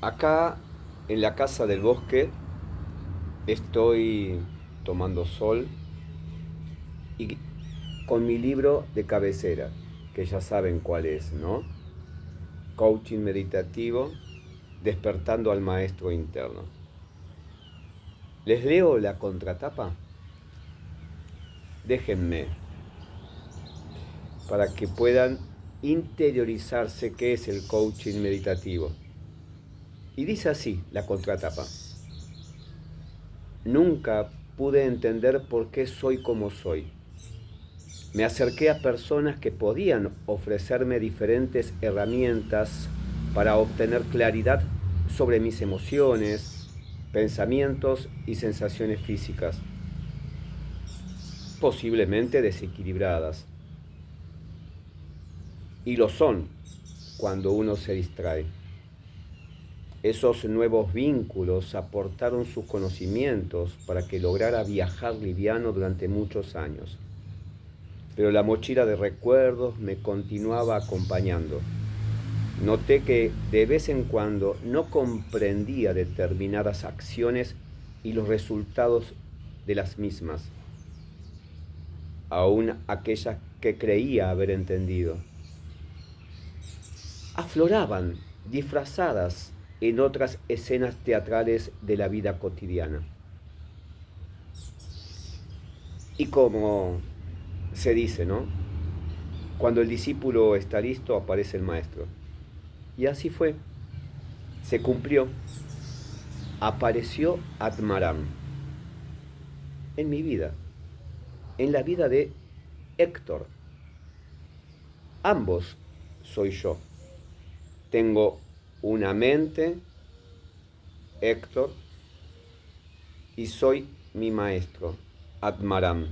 Acá en la casa del bosque estoy tomando sol y con mi libro de cabecera, que ya saben cuál es, ¿no? Coaching meditativo, despertando al maestro interno. ¿Les leo la contratapa? Déjenme, para que puedan interiorizarse qué es el coaching meditativo. Y dice así la contratapa. Nunca pude entender por qué soy como soy. Me acerqué a personas que podían ofrecerme diferentes herramientas para obtener claridad sobre mis emociones, pensamientos y sensaciones físicas, posiblemente desequilibradas. Y lo son cuando uno se distrae. Esos nuevos vínculos aportaron sus conocimientos para que lograra viajar liviano durante muchos años. Pero la mochila de recuerdos me continuaba acompañando. Noté que de vez en cuando no comprendía determinadas acciones y los resultados de las mismas, aun aquellas que creía haber entendido. Afloraban disfrazadas en otras escenas teatrales de la vida cotidiana. Y como se dice, ¿no? Cuando el discípulo está listo, aparece el maestro. Y así fue. Se cumplió. Apareció Atmaram en mi vida, en la vida de Héctor. Ambos soy yo. Tengo una mente, Héctor, y soy mi maestro, Atmaram.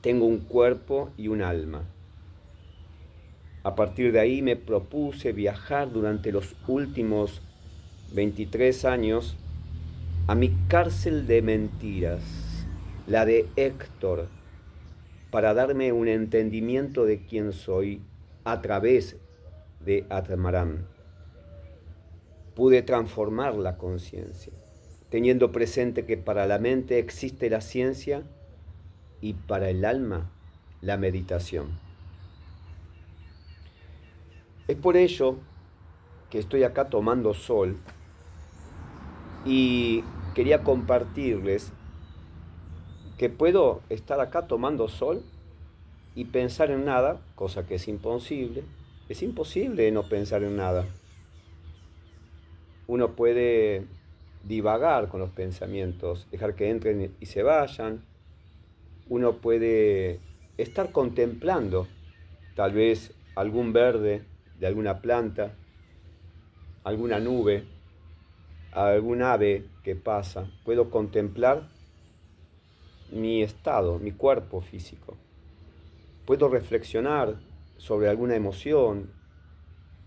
Tengo un cuerpo y un alma. A partir de ahí me propuse viajar durante los últimos 23 años a mi cárcel de mentiras, la de Héctor, para darme un entendimiento de quién soy a través de Atmaram. Pude transformar la conciencia, teniendo presente que para la mente existe la ciencia y para el alma la meditación. Es por ello que estoy acá tomando sol y quería compartirles que puedo estar acá tomando sol y pensar en nada, cosa que es imposible. Es imposible no pensar en nada. Uno puede divagar con los pensamientos, dejar que entren y se vayan. Uno puede estar contemplando tal vez algún verde de alguna planta, alguna nube, algún ave que pasa. Puedo contemplar mi estado, mi cuerpo físico. Puedo reflexionar sobre alguna emoción,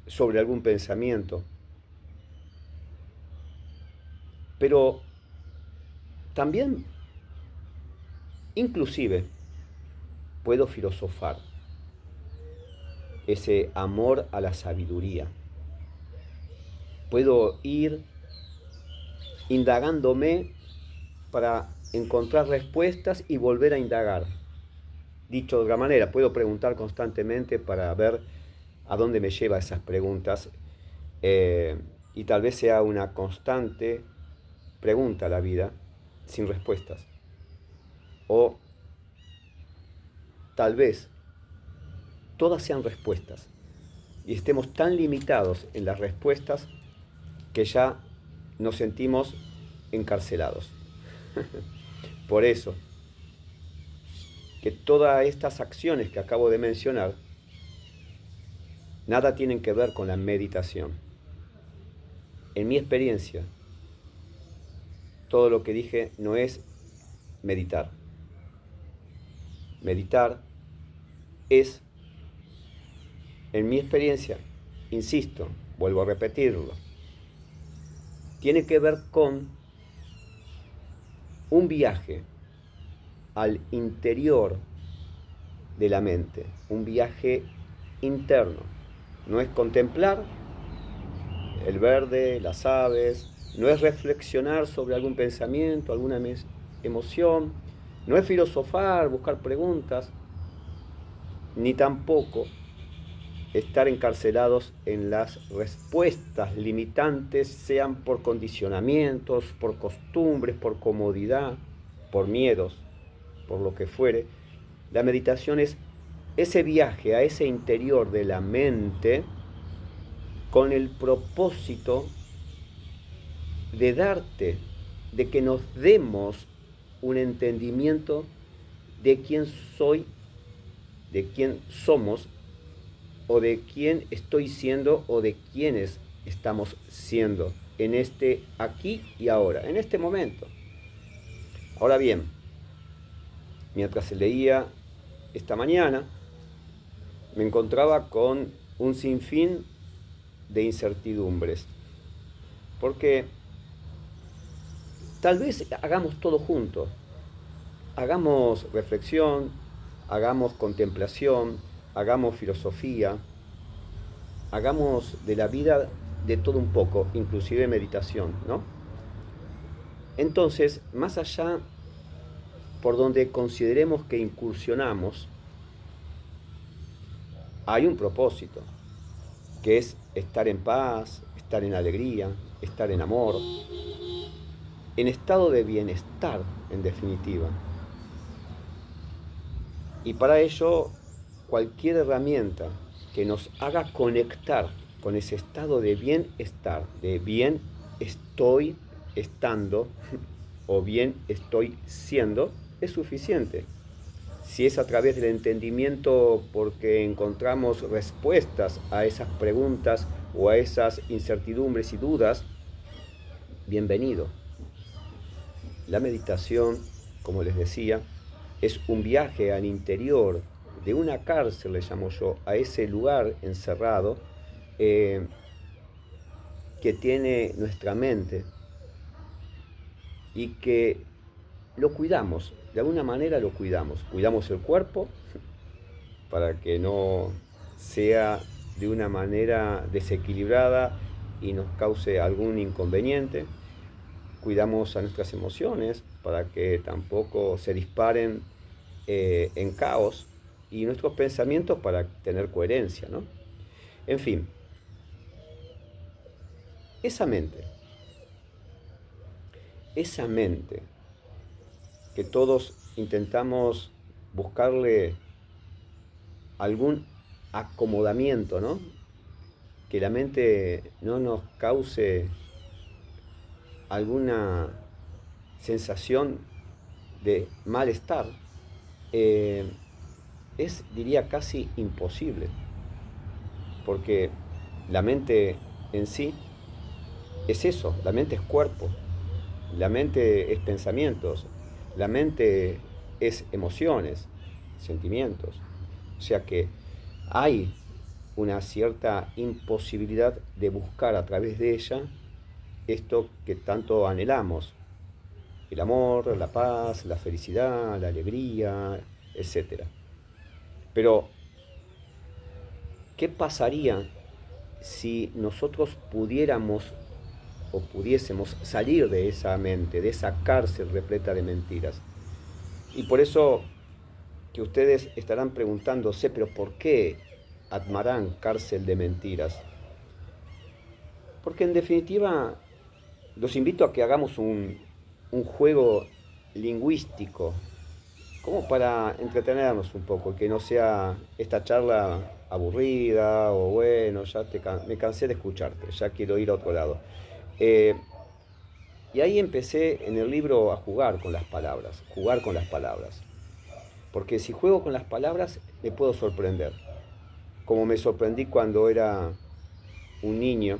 sobre algún pensamiento. Pero también, inclusive, puedo filosofar. Ese amor a la sabiduría. Puedo ir indagándome para encontrar respuestas y volver a indagar. Dicho de otra manera, puedo preguntar constantemente para ver a dónde me lleva esas preguntas y tal vez sea una constante pregunta la vida sin respuestas. O tal vez todas sean respuestas y estemos tan limitados en las respuestas que ya nos sentimos encarcelados. Por eso, que todas estas acciones que acabo de mencionar nada tienen que ver con la meditación. En mi experiencia, todo lo que dije no es meditar. Meditar es, en mi experiencia, insisto, vuelvo a repetirlo, tiene que ver con un viaje al interior de la mente, un viaje interno. No es contemplar el verde, las aves, no es reflexionar sobre algún pensamiento, alguna emoción, no es filosofar, buscar preguntas, ni tampoco estar encarcelados en las respuestas limitantes, sean por condicionamientos, por costumbres, por comodidad, por miedos, por lo que fuere. La meditación es ese viaje a ese interior de la mente con el propósito de darte, de que nos demos un entendimiento de quién soy, de quién somos, o de quién estoy siendo, o de quiénes estamos siendo en este aquí y ahora, en este momento. Ahora bien, mientras se leía esta mañana, me encontraba con un sinfín de incertidumbres, porque tal vez hagamos todo junto, hagamos reflexión, hagamos contemplación, hagamos filosofía, hagamos de la vida de todo un poco, inclusive meditación, ¿no? Entonces, más allá por donde consideremos que incursionamos, hay un propósito, que es estar en paz, estar en alegría, estar en amor, en estado de bienestar, en definitiva. Y para ello, cualquier herramienta que nos haga conectar con ese estado de bienestar, de bien estoy estando o bien estoy siendo, es suficiente. Si es a través del entendimiento porque encontramos respuestas a esas preguntas o a esas incertidumbres y dudas, bienvenido. La meditación, como les decía, es un viaje al interior de una cárcel, le llamo yo, a ese lugar encerrado que tiene nuestra mente y que lo cuidamos, de alguna manera lo cuidamos. Cuidamos el cuerpo para que no sea de una manera desequilibrada y nos cause algún inconveniente. Cuidamos a nuestras emociones para que tampoco se disparen en caos, y nuestros pensamientos para tener coherencia, ¿no? En fin, esa mente que todos intentamos buscarle algún acomodamiento, ¿no? Que la mente no nos cause alguna sensación de malestar, es, diría, casi imposible, porque la mente en sí es eso, la mente es cuerpo, la mente es pensamientos, la mente es emociones, sentimientos, o sea que hay una cierta imposibilidad de buscar a través de ella esto que tanto anhelamos, el amor, la paz, la felicidad, la alegría, etc. Pero, ¿qué pasaría si nosotros pudiéramos o pudiésemos salir de esa mente, de esa cárcel repleta de mentiras? Y por eso que ustedes estarán preguntándose, pero ¿por qué Atmarán, cárcel de mentiras? Porque en definitiva los invito a que hagamos un juego lingüístico, como para entretenernos un poco, que no sea esta charla aburrida o bueno, ya me cansé de escucharte, ya quiero ir a otro lado. Eh, y ahí empecé en el libro a jugar con las palabras, porque si juego con las palabras me puedo sorprender, como me sorprendí cuando era un niño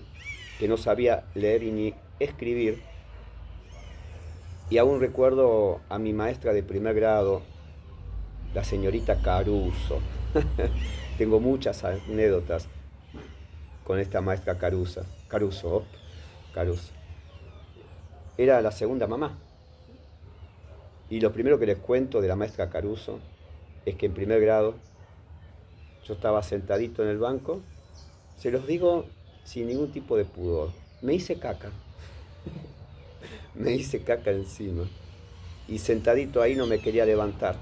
que no sabía leer y ni escribir, y aún recuerdo a mi maestra de primer grado, la señorita Caruso. Tengo muchas anécdotas con esta maestra Caruso. Era la segunda mamá. Y lo primero que les cuento de la maestra Caruso es que en primer grado yo estaba sentadito en el banco. Se los digo sin ningún tipo de pudor. Me hice caca. Me hice caca encima. Y sentadito ahí no me quería levantar.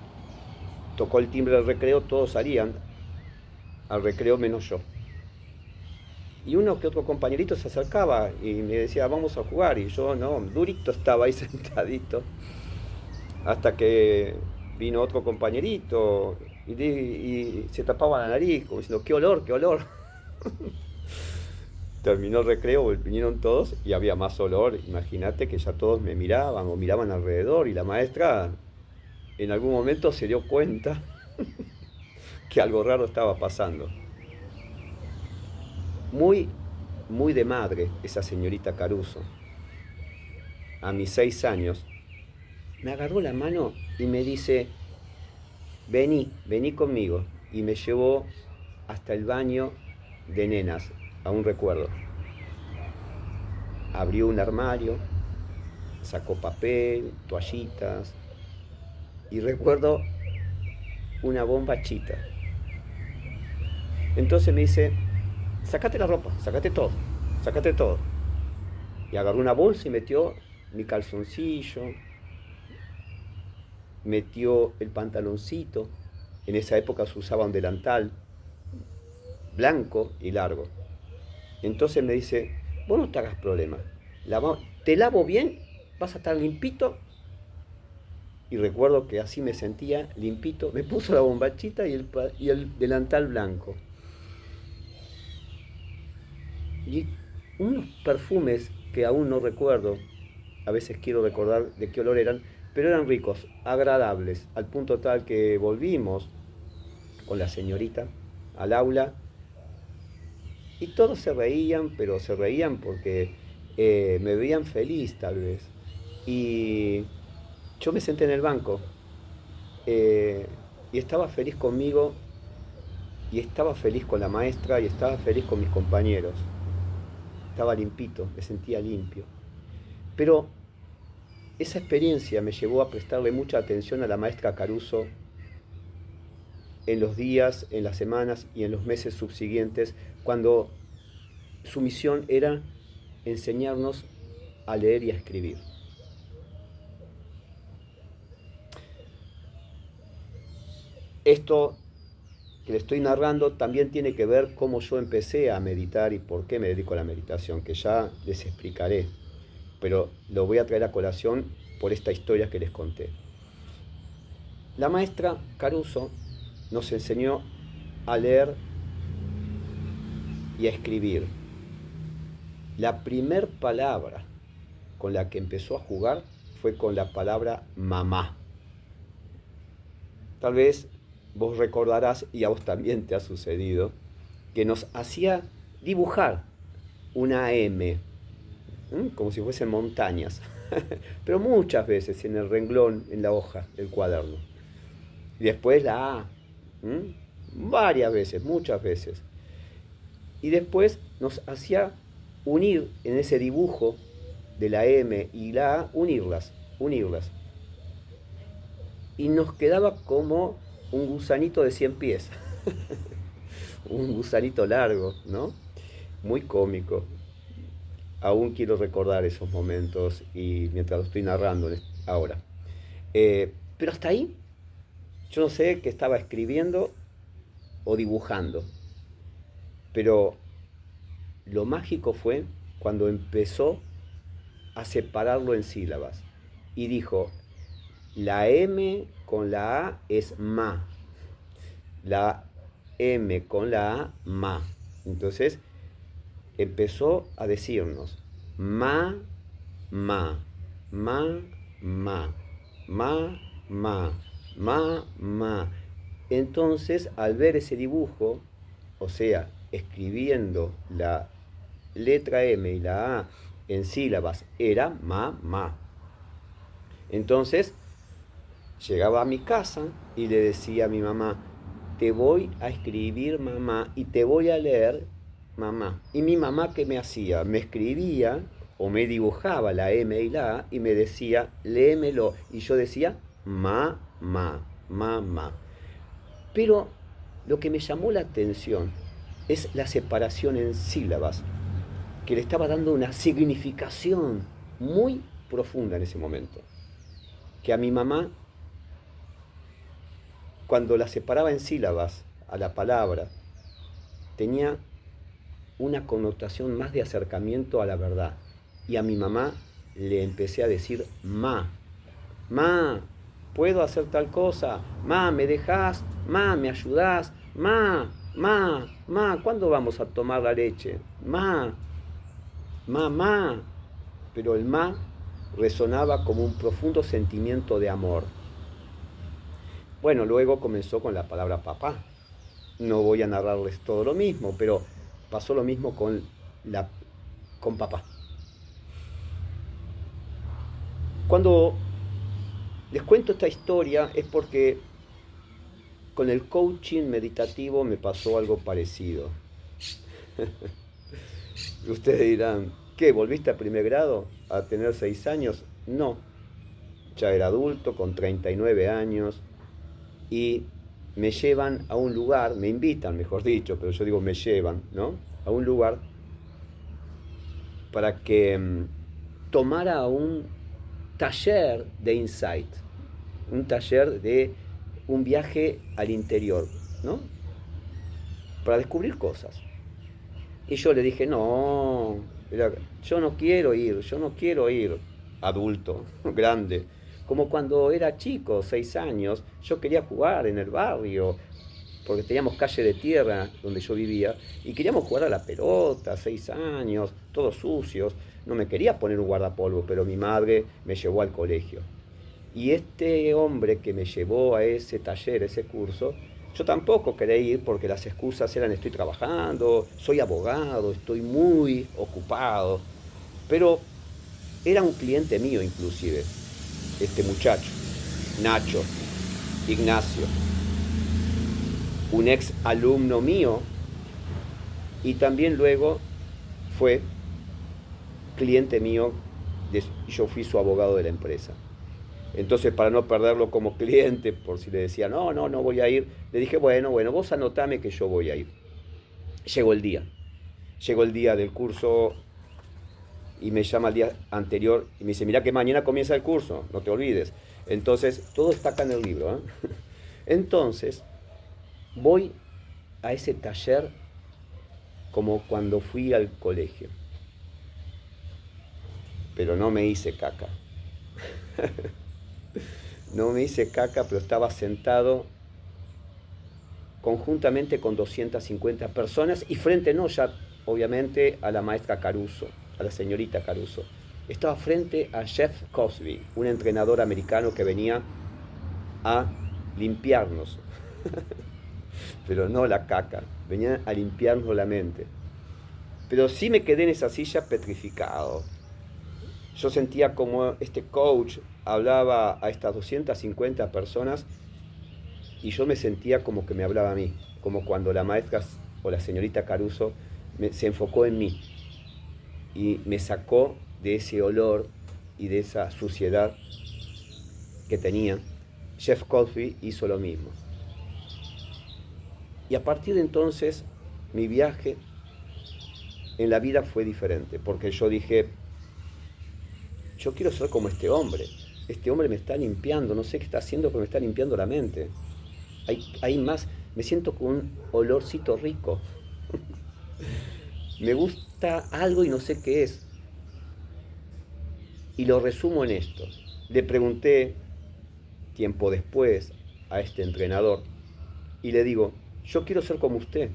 Tocó el timbre del recreo, todos salían al recreo menos yo. Y uno que otro compañerito se acercaba y me decía, vamos a jugar. Y yo no, durito estaba ahí sentadito. Hasta que vino otro compañerito y se tapaba la nariz, como diciendo, qué olor, qué olor. Terminó el recreo, vinieron todos y había más olor. Imagínate que ya todos me miraban o miraban alrededor y la maestra en algún momento se dio cuenta que algo raro estaba pasando. Muy, muy de madre esa señorita Caruso. A mis 6 años me agarró la mano y me dice, vení conmigo. Y me llevó hasta el baño de nenas, aún recuerdo. Abrió un armario, sacó papel, toallitas y recuerdo una bombachita. Entonces me dice, sacate la ropa, sacate todo, sacate todo. Y agarró una bolsa y metió mi calzoncillo, metió el pantaloncito. En esa época se usaba un delantal blanco y largo. Entonces me dice, vos no te hagas problema, te lavo bien, vas a estar limpito. Y recuerdo que así me sentía limpito, me puso la bombachita y el delantal blanco. Y unos perfumes que aún no recuerdo, a veces quiero recordar de qué olor eran, pero eran ricos, agradables, al punto tal que volvimos con la señorita al aula y todos se reían, pero se reían porque me veían feliz tal vez. Y yo me senté en el banco eh, y estaba feliz conmigo y estaba feliz con la maestra y estaba feliz con mis compañeros. Estaba limpito, me sentía limpio. Pero esa experiencia me llevó a prestarle mucha atención a la maestra Caruso en los días, en las semanas y en los meses subsiguientes, cuando su misión era enseñarnos a leer y a escribir. Esto que le estoy narrando también tiene que ver cómo yo empecé a meditar y por qué me dedico a la meditación, que ya les explicaré, pero lo voy a traer a colación por esta historia que les conté. La maestra Caruso nos enseñó a leer y a escribir. La primer palabra con la que empezó a jugar fue con la palabra mamá. Tal vez vos recordarás, y a vos también te ha sucedido, que nos hacía dibujar una M, como si fuesen montañas, pero muchas veces en el renglón, en la hoja del cuaderno. Y después la A, varias veces, muchas veces. Y después nos hacía unir en ese dibujo de la M y la A, unirlas. Y nos quedaba como un gusanito de 100 pies. Un gusanito largo, ¿no? Muy cómico. Aún quiero recordar esos momentos y mientras lo estoy narrando ahora. Pero hasta ahí, yo no sé qué estaba escribiendo o dibujando. Pero lo mágico fue cuando empezó a separarlo en sílabas. Y dijo, la M con la A es ma. La M con la A, ma. Entonces empezó a decirnos ma, ma, ma, ma, ma, ma, ma, ma. Entonces al ver ese dibujo, o sea, escribiendo la letra M y la A en sílabas, era ma, ma. Entonces llegaba a mi casa y le decía a mi mamá, te voy a escribir mamá y te voy a leer mamá. Y mi mamá, ¿qué me hacía? Me escribía o me dibujaba la M y la A y me decía, léemelo. Y yo decía, ma, ma, ma, ma. Pero lo que me llamó la atención es la separación en sílabas. que le estaba dando una significación muy profunda en ese momento. Que a mi mamá, cuando la separaba en sílabas a la palabra, tenía una connotación más de acercamiento a la verdad. Y a mi mamá le empecé a decir ma. Ma, puedo hacer tal cosa. Ma, ¿me dejás? Ma, ¿me ayudás? Ma, ¿cuándo vamos a tomar la leche? Ma. Pero el ma resonaba como un profundo sentimiento de amor. Bueno, luego comenzó con la palabra papá. No voy a narrarles todo lo mismo, pero pasó lo mismo con papá. Cuando les cuento esta historia es porque con el coaching meditativo me pasó algo parecido. Ustedes dirán, ¿qué? ¿Volviste a primer grado a tener 6 años? No, ya era adulto con 39 años y me llevan a un lugar, me invitan, mejor dicho, pero yo digo me llevan, ¿no? A un lugar para que tomara un taller de insight, un taller de un viaje al interior, ¿no? Para descubrir cosas. Y yo le dije, no, yo no quiero ir, adulto, grande. Como cuando era chico, 6 años, yo quería jugar en el barrio, porque teníamos calle de tierra donde yo vivía, y queríamos jugar a la pelota, 6 años, todos sucios. No me quería poner un guardapolvo, pero mi madre me llevó al colegio. Y este hombre que me llevó a ese taller, ese curso, yo tampoco quería ir porque las excusas eran estoy trabajando, soy abogado, estoy muy ocupado. Pero era un cliente mío inclusive, este muchacho, Nacho, Ignacio, un ex alumno mío y también luego fue cliente mío, yo fui su abogado de la empresa. Entonces, para no perderlo como cliente, por si le decía, no voy a ir, le dije, bueno, vos anotame que yo voy a ir. Llegó el día del curso y me llama el día anterior y me dice, mira que mañana comienza el curso, no te olvides. Entonces, todo está acá en el libro, ¿eh? Entonces, voy a ese taller como cuando fui al colegio. Pero no me hice caca. No me hice caca, pero estaba sentado conjuntamente con 250 personas y frente no ya obviamente a la maestra Caruso, a la señorita Caruso. Estaba frente a Jeff Cosby, un entrenador americano que venía a limpiarnos, pero no la caca, venía a limpiarnos la mente. Pero sí me quedé en esa silla petrificado. Yo sentía como este coach hablaba a estas 250 personas y yo me sentía como que me hablaba a mí, como cuando la maestra o la señorita Caruso se enfocó en mí y me sacó de ese olor y de esa suciedad que tenía. Jeff Cosby hizo lo mismo. Y a partir de entonces mi viaje en la vida fue diferente, porque yo dije, yo quiero ser como este hombre me está limpiando, no sé qué está haciendo, pero me está limpiando la mente. Hay más, me siento con un olorcito rico. Me gusta algo y no sé qué es. Y lo resumo en esto. Le pregunté tiempo después a este entrenador y le digo, yo quiero ser como usted.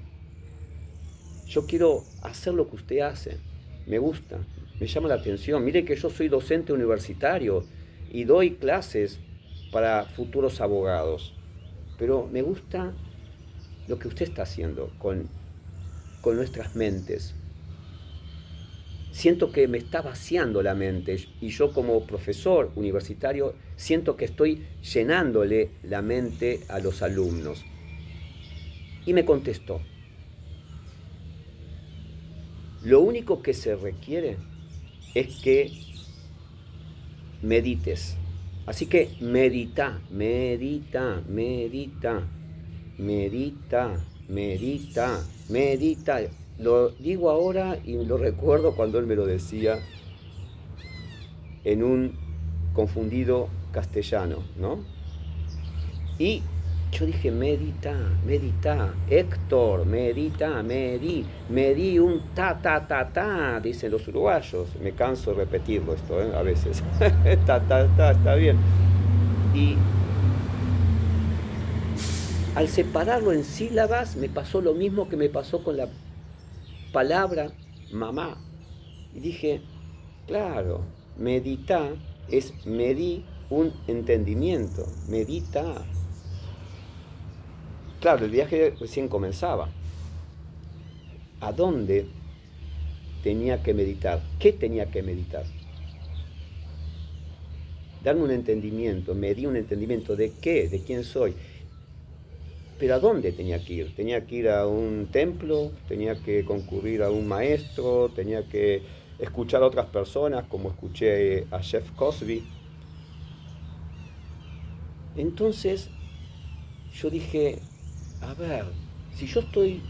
Yo quiero hacer lo que usted hace. Me gusta, me llama la atención. Mire que yo soy docente universitario y doy clases para futuros abogados. Pero me gusta lo que usted está haciendo con nuestras mentes. Siento que me está vaciando la mente y yo como profesor universitario siento que estoy llenándole la mente a los alumnos. Y me contestó, lo único que se requiere es que medites. Así que medita. lo digo ahora y lo recuerdo cuando él me lo decía en un confundido castellano, ¿no? Y yo dije, medita, medita, Héctor, medita, medí un ta, dicen los uruguayos. Me canso de repetirlo esto, a veces. Está bien. Y al separarlo en sílabas me pasó lo mismo que me pasó con la palabra mamá. Y dije, claro, medita es medí un entendimiento, medita. Claro, el viaje recién comenzaba. ¿A dónde tenía que meditar? ¿Qué tenía que meditar? Darme un entendimiento, me di un entendimiento de qué, de quién soy. Pero ¿a dónde tenía que ir? Tenía que ir a un templo, tenía que concurrir a un maestro, tenía que escuchar a otras personas, como escuché a Jeff Cosby. Entonces yo dije, a ver, si yo estoy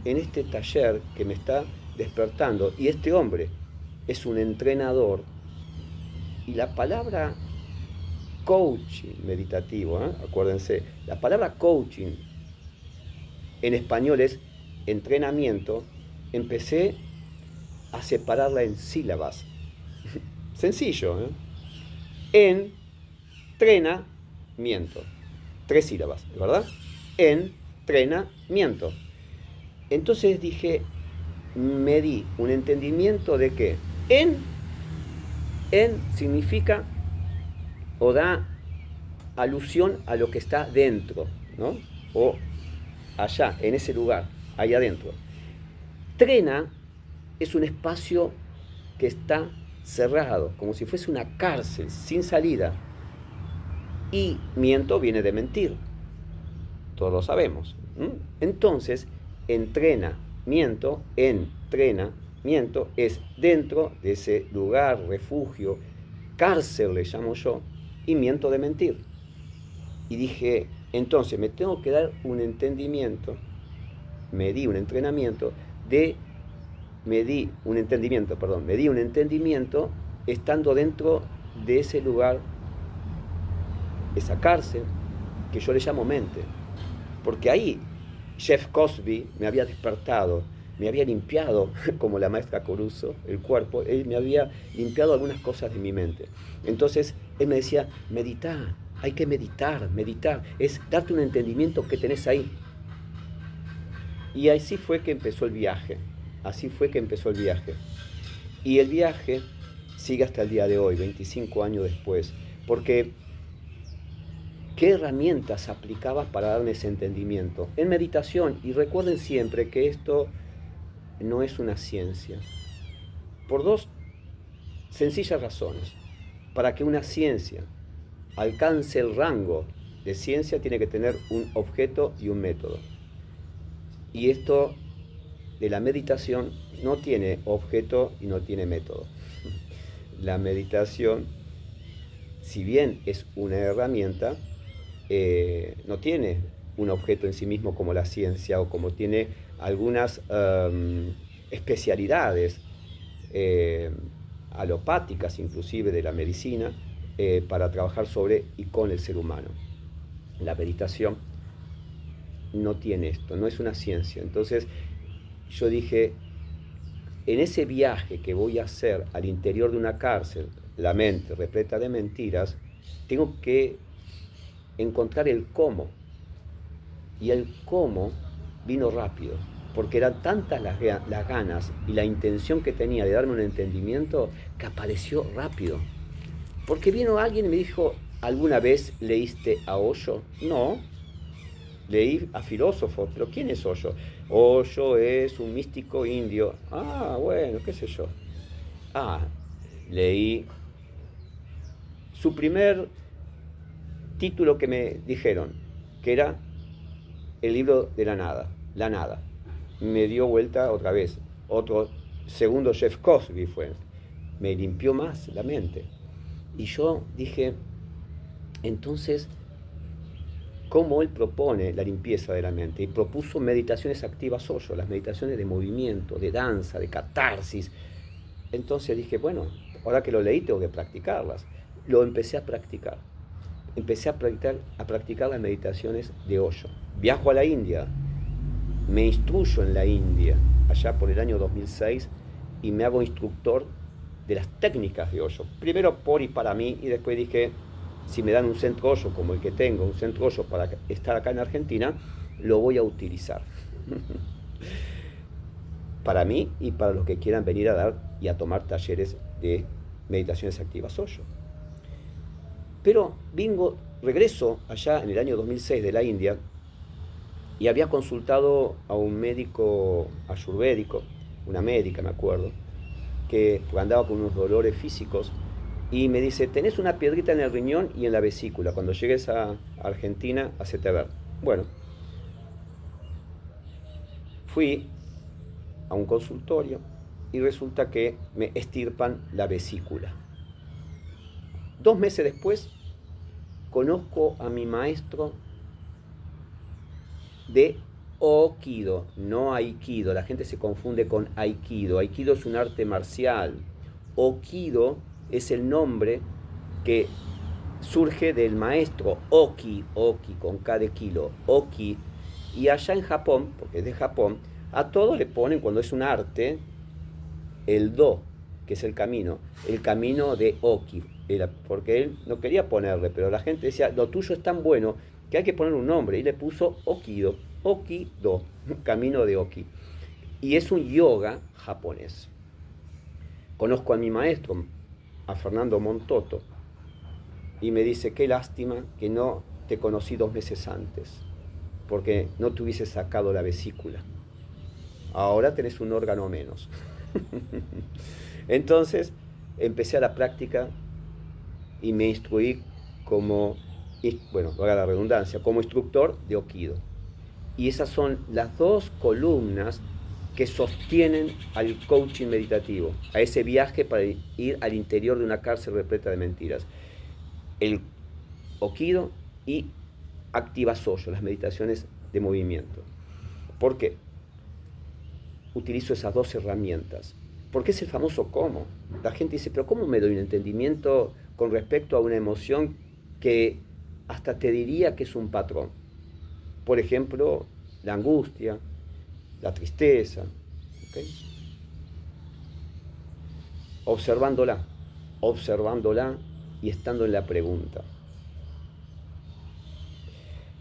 en este taller que me está despertando y este hombre es un entrenador y la palabra coaching meditativo, acuérdense, la palabra coaching en español es entrenamiento, empecé a separarla en sílabas. Sencillo, Entrenamiento. 3 sílabas, ¿verdad? Entrenamiento. Entonces dije, me di un entendimiento de que en significa o da alusión a lo que está dentro, ¿no? O allá, en ese lugar, ahí adentro. Trena es un espacio que está cerrado, como si fuese una cárcel, sin salida. Y miento viene de mentir, todos lo sabemos. Entonces, entrenamiento es dentro de ese lugar, refugio, cárcel le llamo yo, y miento de mentir. Y dije, entonces me tengo que dar un entendimiento, me di un entendimiento estando dentro de ese lugar, esa cárcel, que yo le llamo mente. Porque ahí Jeff Cosby me había despertado, me había limpiado, como la maestra Coruso, el cuerpo, él me había limpiado algunas cosas de mi mente. Entonces él me decía, medita, hay que meditar, es darte un entendimiento que tenés ahí. Y así fue que empezó el viaje, Y el viaje sigue hasta el día de hoy, 25 años después, porque ¿qué herramientas aplicaba para darme ese entendimiento? En meditación, y recuerden siempre que esto no es una ciencia, por 2 sencillas razones. Para que una ciencia alcance el rango de ciencia tiene que tener un objeto y un método. Y esto de la meditación no tiene objeto y no tiene método. La meditación, si bien es una herramienta, no tiene un objeto en sí mismo como la ciencia o como tiene algunas especialidades alopáticas inclusive de la medicina para trabajar sobre y con el ser humano. La meditación no tiene esto, no es una ciencia. Entonces yo dije, en ese viaje que voy a hacer al interior de una cárcel, la mente repleta de mentiras, tengo que encontrar el cómo. Y el cómo vino rápido, porque eran tantas las ganas y la intención que tenía de darme un entendimiento que apareció rápido. Porque vino alguien y me dijo, ¿alguna vez leíste a Osho? No, leí a filósofos, pero ¿quién es Osho? Osho es un místico indio. Ah, bueno, qué sé yo. Leí su primer título que me dijeron, que era el libro de la nada. Me dio vuelta otra vez. Otro segundo Jeff Cosby fue. Me limpió más la mente. Y yo dije, entonces, cómo él propone la limpieza de la mente. Y propuso meditaciones activas Osho, las meditaciones de movimiento, de danza, de catarsis. Entonces dije, bueno, ahora que lo leí tengo que practicarlas. Lo empecé a practicar. Empecé a practicar las meditaciones de Osho. Viajo a la India, me instruyo en la India, allá por el año 2006, y me hago instructor de las técnicas de Osho. Primero por y para mí, y después dije, si me dan un centro Osho como el que tengo, un centro Osho para estar acá en Argentina, lo voy a utilizar. Para mí y para los que quieran venir a dar y a tomar talleres de meditaciones activas Osho. Pero regreso allá en el año 2006 de la India y había consultado a un médico ayurvédico, una médica me acuerdo, que andaba con unos dolores físicos y me dice, tenés una piedrita en el riñón y en la vesícula, cuando llegues a Argentina, hacete ver. Bueno, fui a un consultorio y resulta que me extirpan la vesícula. 2 meses después, conozco a mi maestro de Okido, no Aikido. La gente se confunde con Aikido. Aikido es un arte marcial. Okido es el nombre que surge del maestro Oki, Oki con K de kilo, Oki. Y allá en Japón, porque es de Japón, a todo le ponen, cuando es un arte, el do, que es el camino de Oki. Porque él no quería ponerle, pero la gente decía, lo tuyo es tan bueno que hay que poner un nombre, y le puso Okido, Okido, camino de Oki. Y es un yoga japonés. Conozco a mi maestro, a Fernando Montoto, y me dice, qué lástima que no te conocí 2 meses antes, porque no te hubiese sacado la vesícula. Ahora tenés un órgano menos. Entonces empecé a la práctica y me instruí como, bueno, haga la redundancia, como instructor de Okido. Y esas son las 2 columnas que sostienen al coaching meditativo, a ese viaje para ir al interior de una cárcel repleta de mentiras. El Okido y Activa Osho, las meditaciones de movimiento. ¿Por qué? Utilizo esas 2 herramientas. Porque es el famoso cómo. La gente dice, pero ¿cómo me doy un entendimiento con respecto a una emoción que hasta te diría que es un patrón? Por ejemplo, la angustia, la tristeza, ¿okay? Observándola y estando en la pregunta.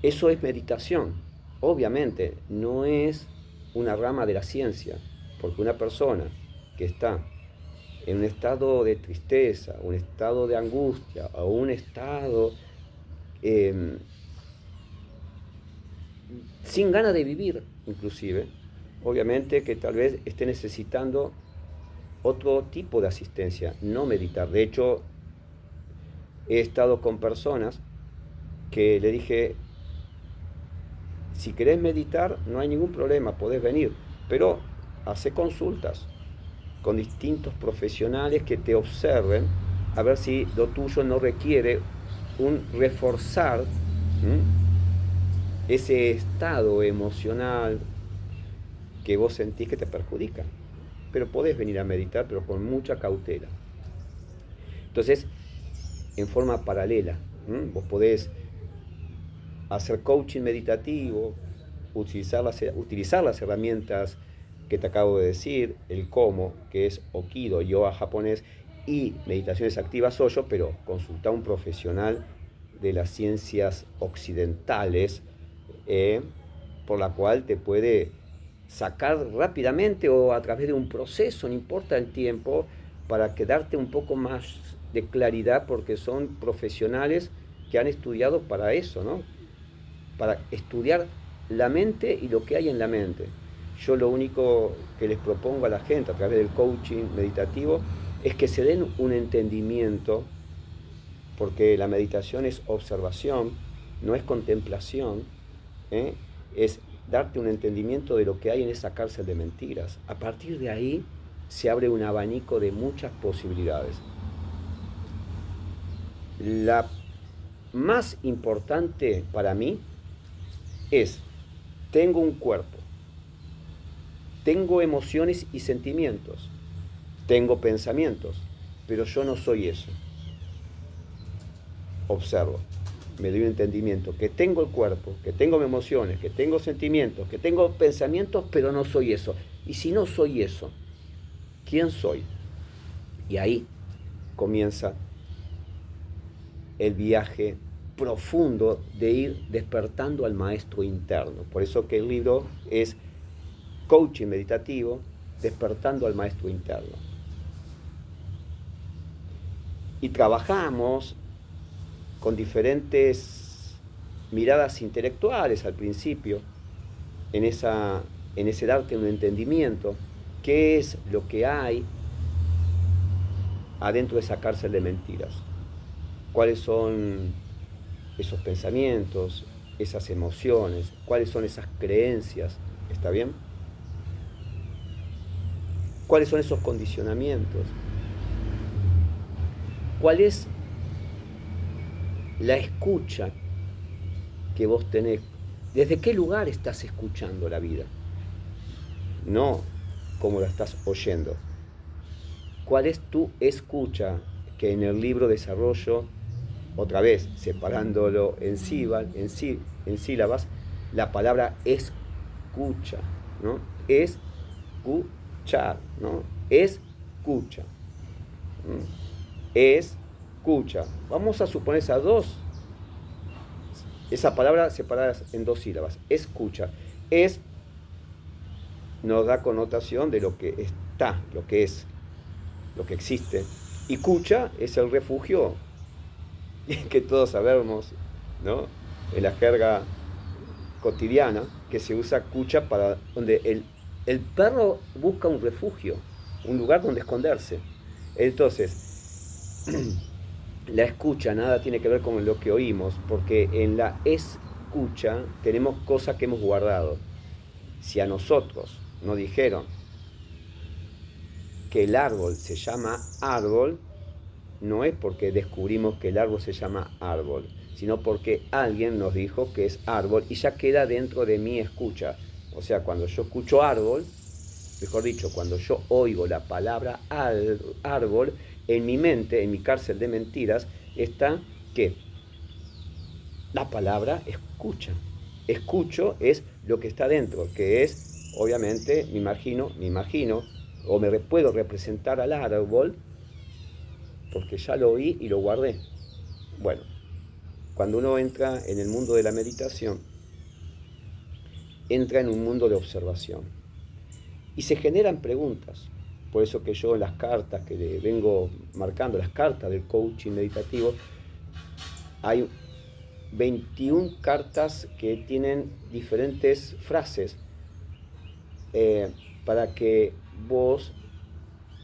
Eso es meditación. Obviamente no es una rama de la ciencia, porque una persona que está en un estado de tristeza, un estado de angustia, o un estado sin ganas de vivir, inclusive, obviamente que tal vez esté necesitando otro tipo de asistencia, no meditar. De hecho, he estado con personas que le dije, si querés meditar, no hay ningún problema, podés venir, pero hace consultas con distintos profesionales que te observen, a ver si lo tuyo no requiere un reforzar ese estado emocional que vos sentís que te perjudica. Pero podés venir a meditar, pero con mucha cautela. Entonces, en forma paralela, vos podés hacer coaching meditativo, utilizar las herramientas que te acabo de decir, el cómo, que es Okido, yoga japonés, y meditaciones activas Osho, pero consulta a un profesional de las ciencias occidentales, por la cual te puede sacar rápidamente o a través de un proceso, no importa el tiempo, para quedarte un poco más de claridad, porque son profesionales que han estudiado para eso, ¿no? Para estudiar la mente y lo que hay en la mente. Yo lo único que les propongo a la gente a través del coaching meditativo es que se den un entendimiento, porque la meditación es observación, no es contemplación, es darte un entendimiento de lo que hay en esa cárcel de mentiras. A partir de ahí se abre un abanico de muchas posibilidades. La más importante para mí es, tengo un cuerpo, tengo emociones y sentimientos, tengo pensamientos, pero yo no soy eso. Observo, me doy un entendimiento, que tengo el cuerpo, que tengo emociones, que tengo sentimientos, que tengo pensamientos, pero no soy eso. Y si no soy eso, ¿quién soy? Y ahí comienza el viaje profundo de ir despertando al maestro interno. Por eso que el libro es Coaching Meditativo, despertando al maestro interno. Y trabajamos con diferentes miradas intelectuales al principio, en ese darte un entendimiento, qué es lo que hay adentro de esa cárcel de mentiras, cuáles son esos pensamientos, esas emociones, cuáles son esas creencias, ¿está bien? ¿Cuáles son esos condicionamientos? ¿Cuál es la escucha que vos tenés? ¿Desde qué lugar estás escuchando la vida? No cómo la estás oyendo. ¿Cuál es tu escucha? Que en el libro desarrollo, otra vez, separándolo en sílabas, la palabra escucha, ¿no? Escuchar, ¿no? Escucha. Escucha. Vamos a suponer esa palabra separadas en 2 sílabas. Escucha. Nos da connotación de lo que está, lo que es, lo que existe. Y cucha es el refugio que todos sabemos, ¿no? En la jerga cotidiana, que se usa cucha para donde el perro busca un refugio, un lugar donde esconderse. Entonces, la escucha nada tiene que ver con lo que oímos, porque en la escucha tenemos cosas que hemos guardado. Si a nosotros nos dijeron que el árbol se llama árbol, no es porque descubrimos que el árbol se llama árbol, sino porque alguien nos dijo que es árbol y ya queda dentro de mi escucha. O sea, cuando yo escucho árbol, mejor dicho, cuando yo oigo la palabra árbol, en mi mente, en mi cárcel de mentiras, está que la palabra escucha. Escucho es lo que está dentro, que es, obviamente, me imagino, o me puedo representar al árbol, porque ya lo oí y lo guardé. Bueno, cuando uno entra en el mundo de la meditación, entra en un mundo de observación. Y se generan preguntas. Por eso que yo en las cartas que le vengo marcando, las cartas del coaching meditativo, hay 21 cartas que tienen diferentes frases para que vos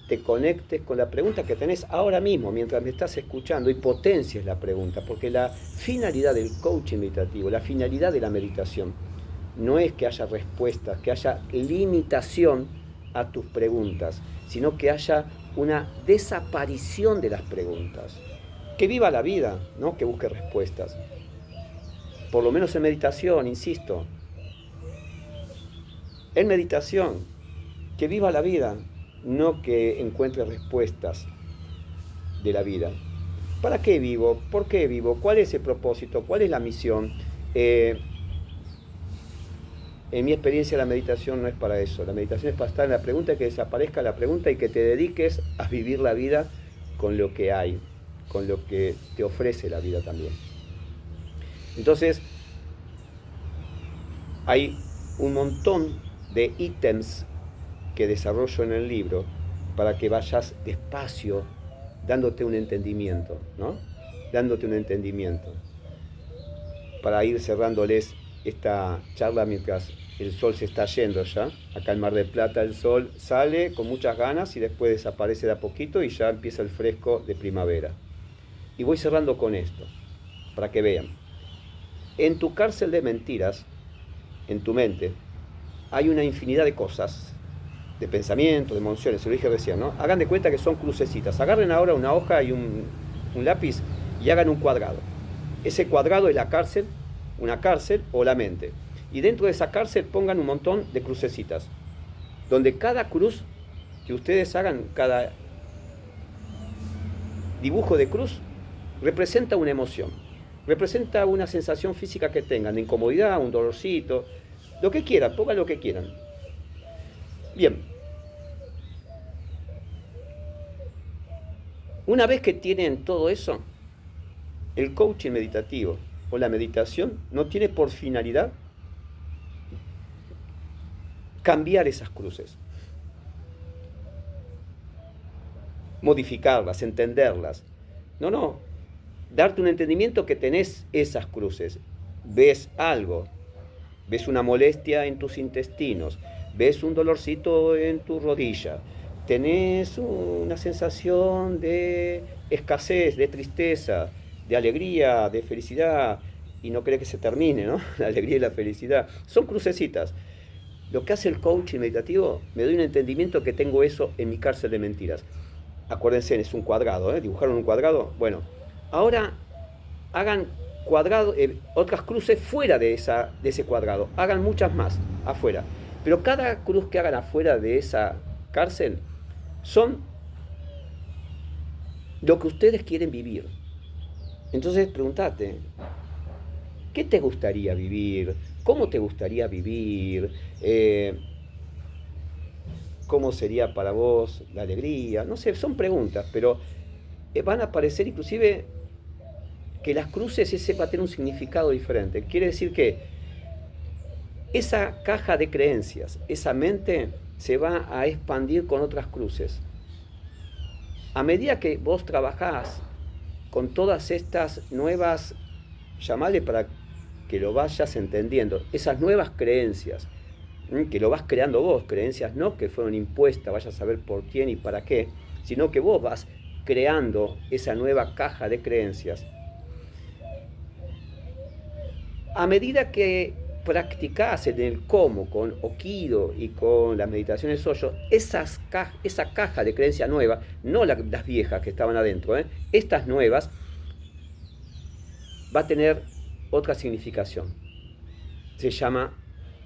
te conectes con la pregunta que tenés ahora mismo, mientras me estás escuchando, y potencies la pregunta, porque la finalidad del coaching meditativo, la finalidad de la meditación, no es que haya respuestas, que haya limitación a tus preguntas, sino que haya una desaparición de las preguntas. Que viva la vida, no que busque respuestas. Por lo menos en meditación, insisto. En meditación, que viva la vida, no que encuentre respuestas de la vida. ¿Para qué vivo? ¿Por qué vivo? ¿Cuál es el propósito? ¿Cuál es la misión? En mi experiencia la meditación no es para eso. La meditación es para estar en la pregunta, que desaparezca la pregunta y que te dediques a vivir la vida con lo que hay, con lo que te ofrece la vida también. Entonces, hay un montón de ítems que desarrollo en el libro para que vayas despacio dándote un entendimiento, ¿no? Dándote un entendimiento. Para ir cerrándoles esta charla mientras el sol se está yendo ya. Acá en Mar del Plata el sol sale con muchas ganas y después desaparece de a poquito y ya empieza el fresco de primavera. Y voy cerrando con esto, para que vean. En tu cárcel de mentiras, en tu mente, hay una infinidad de cosas, de pensamientos, de emociones, se lo dije recién, ¿no? Hagan de cuenta que son crucecitas. Agarren ahora una hoja y un lápiz y hagan un cuadrado. Ese cuadrado es la cárcel, una cárcel o la mente. y dentro de esa cárcel pongan un montón de crucecitas, donde cada cruz que ustedes hagan, cada dibujo de cruz, representa una emoción, representa una sensación física que tengan, de incomodidad, un dolorcito, lo que quieran, pongan lo que quieran. Bien. Una vez que tienen todo eso, el coaching meditativo o la meditación no tiene por finalidad cambiar esas cruces, modificarlas, entenderlas. No, darte un entendimiento que tenés esas cruces. Ves algo, ves una molestia en tus intestinos, ves un dolorcito en tu rodilla, tenés una sensación de escasez, de tristeza, de alegría, de felicidad, y no crees que se termine, ¿no? La alegría y la felicidad. Son crucecitas. Lo que hace el coaching meditativo, me doy un entendimiento que tengo eso en mi cárcel de mentiras. Acuérdense, es un cuadrado, ¿eh? Dibujaron un cuadrado. Bueno, ahora hagan otras cruces fuera de ese cuadrado. Hagan muchas más afuera. Pero cada cruz que hagan afuera de esa cárcel son lo que ustedes quieren vivir. Entonces pregúntate, ¿qué te gustaría vivir? ¿Cómo te gustaría vivir? ¿Cómo sería para vos la alegría? No sé, son preguntas, pero van a aparecer inclusive que las cruces ese va a tener un significado diferente. Quiere decir que esa caja de creencias, esa mente se va a expandir con otras cruces. A medida que vos trabajás con todas estas nuevas, llamarle para que lo vayas entendiendo, esas nuevas creencias, que lo vas creando vos, creencias no que fueron impuestas, vayas a saber por quién y para qué, sino que vos vas creando esa nueva caja de creencias. A medida que practicás en el cómo, con Okido y con las meditaciones Osho, esa caja de creencia nueva, no las viejas que estaban adentro, estas nuevas, va a tener otra significación. Se llama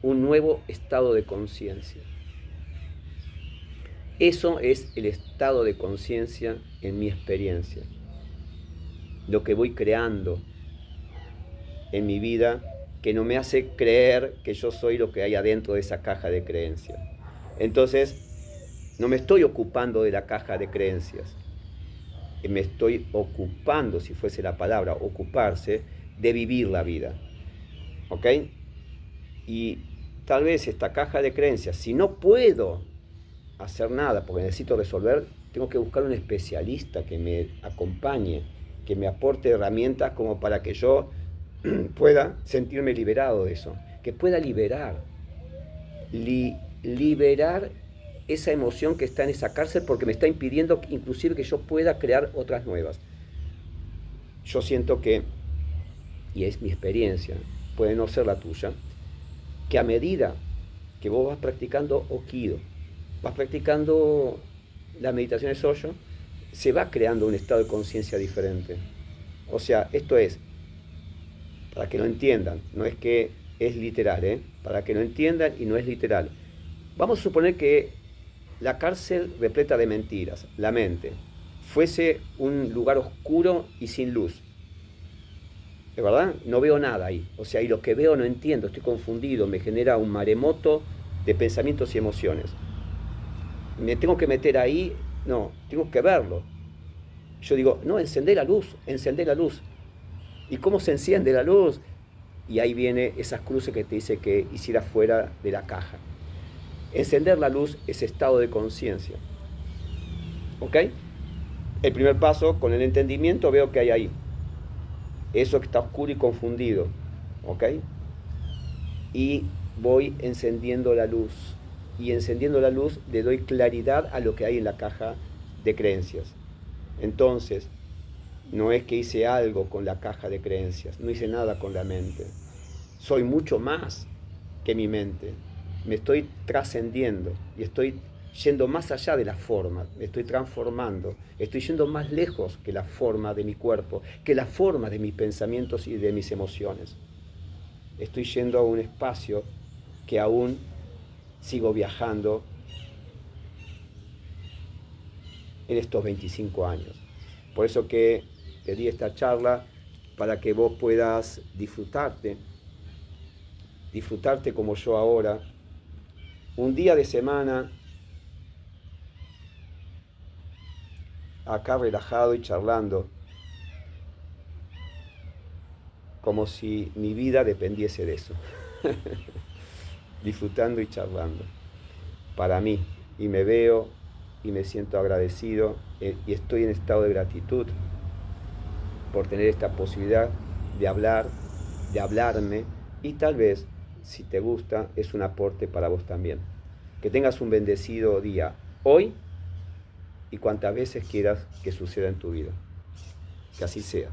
un nuevo estado de conciencia. Eso es el estado de conciencia en mi experiencia. Lo que voy creando en mi vida que no me hace creer que yo soy lo que hay adentro de esa caja de creencias. Entonces, no me estoy ocupando de la caja de creencias. Me estoy ocupando, si fuese la palabra, ocuparse, de vivir la vida. ¿Ok? Y tal vez esta caja de creencias, si no puedo hacer nada porque necesito resolver, tengo que buscar un especialista que me acompañe, que me aporte herramientas como para que yo pueda sentirme liberado de eso, que pueda liberar esa emoción que está en esa cárcel porque me está impidiendo inclusive que yo pueda crear otras nuevas. Yo siento que, y es mi experiencia, puede no ser la tuya, que a medida que vos vas practicando Okido, vas practicando las meditaciones Osho, se va creando un estado de conciencia diferente. O sea, esto es, para que lo entiendan, no es que es literal, para que lo entiendan y no es literal. Vamos a suponer que la cárcel repleta de mentiras, la mente, fuese un lugar oscuro y sin luz. ¿Es verdad? No veo nada ahí. O sea, y lo que veo no entiendo, estoy confundido, me genera un maremoto de pensamientos y emociones. ¿Me tengo que meter ahí? No, tengo que verlo. Yo digo, no, encendé la luz. ¿Y cómo se enciende la luz? Y ahí viene esas cruces que te dice que hiciera fuera de la caja. Encender la luz es estado de conciencia. ¿Ok? El primer paso, con el entendimiento, veo que hay ahí. Eso que está oscuro y confundido. ¿Ok? Y voy encendiendo la luz. Y encendiendo la luz le doy claridad a lo que hay en la caja de creencias. Entonces, no es que hice algo con la caja de creencias, no hice nada con la mente. Soy mucho más que mi mente. Me estoy trascendiendo y estoy yendo más allá de la forma, me estoy transformando, estoy yendo más lejos que la forma de mi cuerpo, que la forma de mis pensamientos y de mis emociones. estoy yendo a un espacio que aún sigo viajando en estos 25 años. Por eso que te di esta charla para que vos puedas disfrutarte como yo ahora, un día de semana, acá relajado y charlando, como si mi vida dependiese de eso. Disfrutando y charlando. Para mí, y me veo y me siento agradecido y estoy en estado de gratitud por tener esta posibilidad de hablar, de hablarme, y tal vez, si te gusta, es un aporte para vos también. Que tengas un bendecido día hoy y cuantas veces quieras que suceda en tu vida. Que así sea.